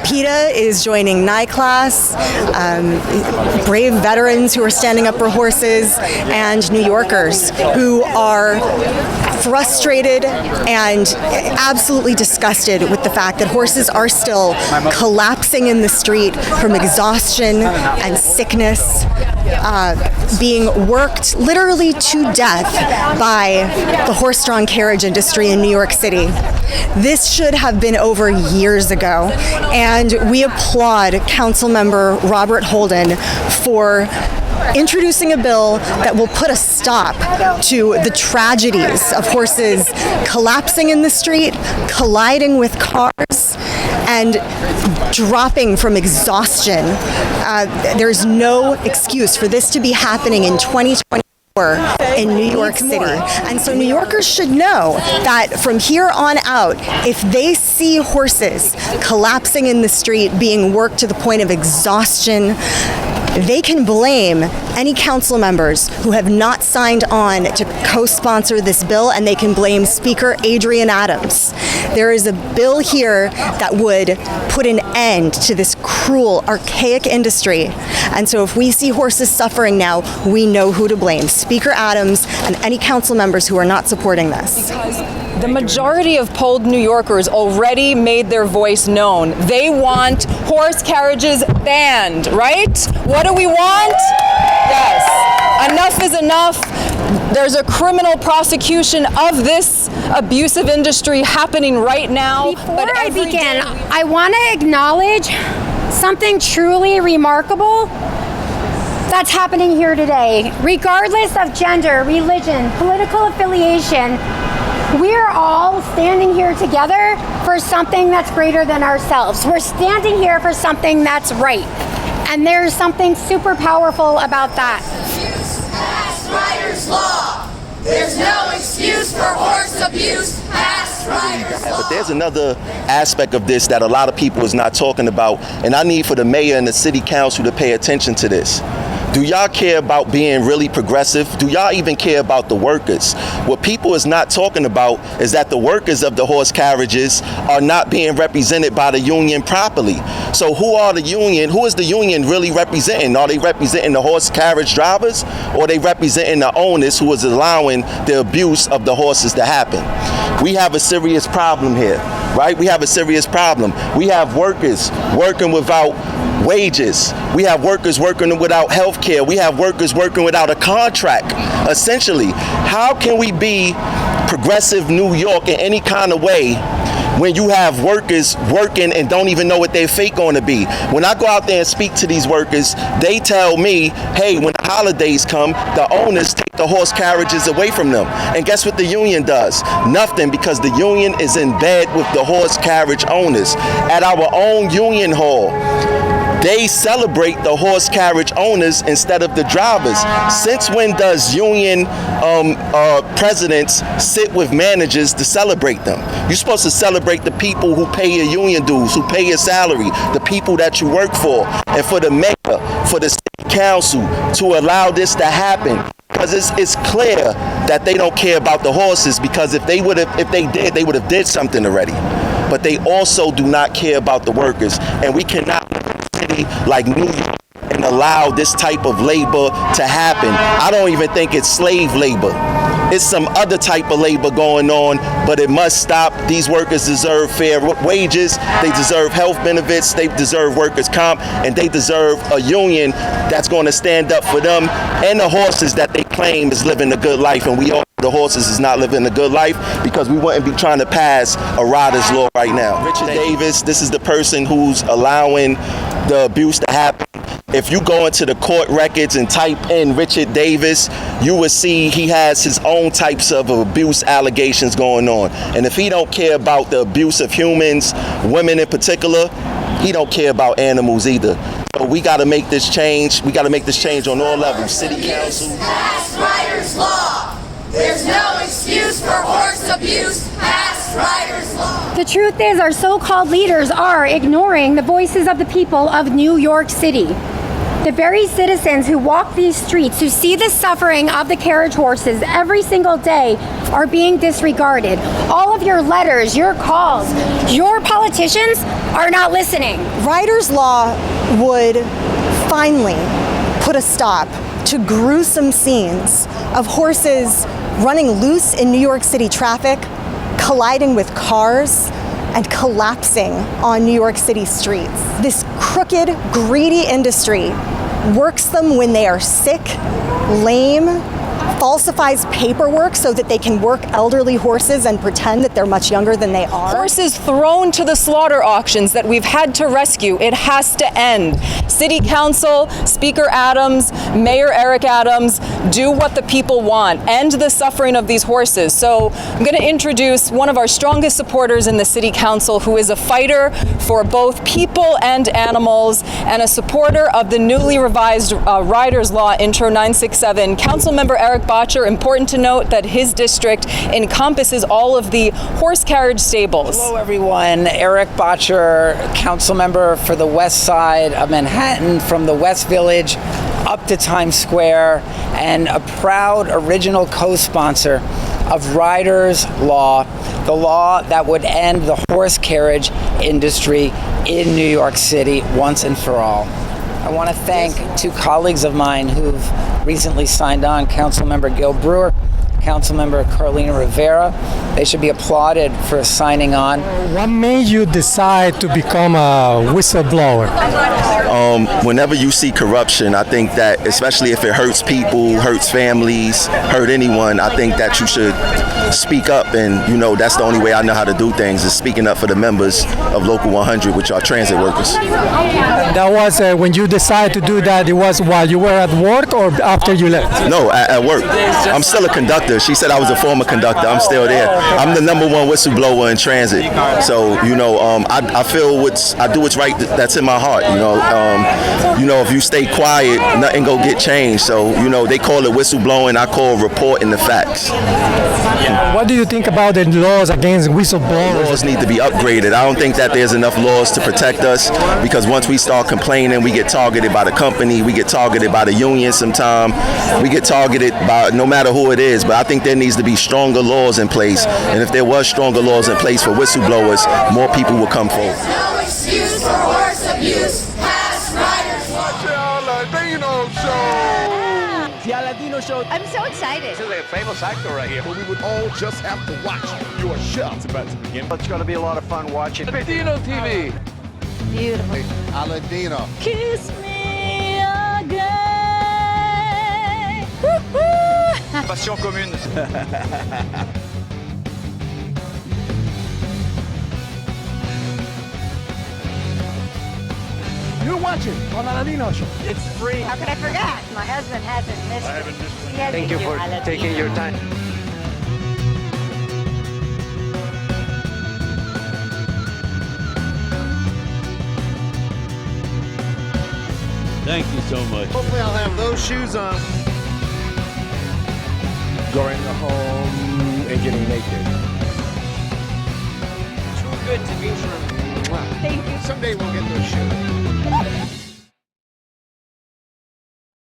PETA is joining NYCLASS, brave veterans who are standing up for horses, and New Yorkers who are frustrated and absolutely disgusted with the fact that horses are still collapsing in the street from exhaustion and sickness, being worked literally to death by the horse-drawn carriage industry in New York City. This should have been over years ago, and we applaud Councilmember Robert Holden for introducing a bill that will put a stop to the tragedies of horses collapsing in the street, colliding with cars, and dropping from exhaustion. There's no excuse for this to be happening in 2020. In New York City. And so New Yorkers should know that from here on out, if they see horses collapsing in the street, being worked to the point of exhaustion, they can blame any council members who have not signed on to co-sponsor this bill, and they can blame Speaker Adrian Adams. There is a bill here that would put an end to this cruel, archaic industry. And so if we see horses suffering now, we know who to blame. Speaker Adams and any council members who are not supporting this. Because the majority of polled New Yorkers already made their voice known. They want horse carriages banned, right? What do we want? Yes. Enough is enough. There's a criminal prosecution of this abusive industry happening right now. Before I begin, I want to acknowledge something truly remarkable that's happening here today. Regardless of gender, religion, political affiliation, we're all standing here together for something that's greater than ourselves. We're standing here for something that's right. And there's something super powerful about that. Pass RYDER'S LAW. There's no excuse for horse abuse. Pass RYDER'S LAW. But there's another aspect of this that a lot of people is not talking about, and I need for the mayor and the city council to pay attention to this. Do y'all care about being really progressive? Do y'all even care about the workers? What people is not talking about is that the workers of the horse carriages are not being represented by the union properly. So who is the union really representing? Are they representing the horse carriage drivers, or are they representing the owners who is allowing the abuse of the horses to happen? We have a serious problem here, right? We have a serious problem. We have workers working without wages. We have workers working without health care. We have workers working without a contract, essentially. How can we be progressive New York in any kind of way when you have workers working and don't even know what their fate going to be? When I go out there and speak to these workers, they tell me, hey, when the holidays come, the owners take the horse carriages away from them. And guess what the union does? Nothing, because the union is in bed with the horse carriage owners. At our own union hall, they celebrate the horse carriage owners instead of the drivers. Since when does union presidents sit with managers to celebrate them? You're supposed to celebrate the people who pay your union dues, who pay your salary, the people that you work for. And for the mayor, for the city council to allow this to happen, because it's clear that they don't care about the horses, because if they did, they would have did something already. But they also do not care about the workers, and we cannot like New York and allow this type of labor to happen. I don't even think it's slave labor. It's some other type of labor going on, but it must stop. These workers deserve fair wages, they deserve health benefits, they deserve workers' comp, and they deserve a union that's going to stand up for them and the horses that they claim is living a good life. And we all know the horses is not living a good life, because we wouldn't be trying to pass a RYDER'S law right now. Richard Davis, this is the person who's allowing the abuse to happen. If you go into the court records and type in Richard Davis, you will see he has his own types of abuse allegations going on. And if he don't care about the abuse of humans, women in particular, he don't care about animals either. So we got to make this change. We got to make this change on all levels. City council. Pass RYDER'S law. There's no excuse for horse abuse. Pass RYDER'S law. The truth is, our so-called leaders are ignoring the voices of the people of New York City. The very citizens who walk these streets, who see the suffering of the carriage horses every single day, are being disregarded. All of your letters, your calls, your politicians are not listening. RYDER'S Law would finally put a stop to gruesome scenes of horses running loose in New York City traffic, colliding with cars, and collapsing on New York City streets. This crooked, greedy industry works them when they are sick, lame, falsifies paperwork so that they can work elderly horses and pretend that they're much younger than they are. Horses thrown to the slaughter auctions that we've had to rescue. It has to end. City Council, Speaker Adams, Mayor Erik Adams, do what the people want. End the suffering of these horses. So I'm going to introduce one of our strongest supporters in the City Council, who is a fighter for both people and animals and a supporter of the newly revised RYDER'S Law Intro 967. Councilmember Erik Bottcher. Important to note that his district encompasses all of the horse carriage stables. Hello everyone, Erik Bottcher, council member for the west side of Manhattan, from the West Village up to Times Square, and a proud original co-sponsor of RYDER'S Law, the law that would end the horse carriage industry in New York City once and for all. I want to thank two colleagues of mine who've recently signed on, Councilmember Gil Brewer, Councilmember Carlina Rivera. They should be applauded for signing on. What made you decide to become a whistleblower? Whenever you see corruption, I think that, especially if it hurts people, hurts families, hurt anyone, I think that you should speak up. And, you know, that's the only way I know how to do things, is speaking up for the members of Local 100, which are transit workers. That was when you decided to do that, it was while you were at work or after you left? No, at work. I'm still a conductor. She said I was a former conductor. I'm still there. I'm the #1 whistleblower in transit. So, you know, I feel I do what's right that's in my heart, you know. If you stay quiet, nothing go get changed. So, you know, they call it whistleblowing. I call reporting the facts. What do you think about the laws against whistleblowers? Laws need to be upgraded. I don't think that there's enough laws to protect us, because once we start complaining, we get targeted by the company, we get targeted by the union sometime, we get targeted by no matter who it is. But I think there needs to be stronger laws in place. And if there was stronger laws in place for whistleblowers, more people would come forward. No excuse for horse abuse. Pass RYDER'S Law. I'm so excited. This is a famous actor right here. But we would all just have to watch your show. It's about to begin. It's going to be a lot of fun watching. Latino TV. Beautiful. Aladino. Kiss me again. Passion commune. You're watching on Aladino Show. It's free. How could I forget? My husband hasn't missed it. I haven't missed it. He hasn't. Thank you for taking your time. Thank you so much. Hopefully I'll have those shoes on. Going home and getting naked. Too good to be true. Thank you. Someday we'll get those shoes.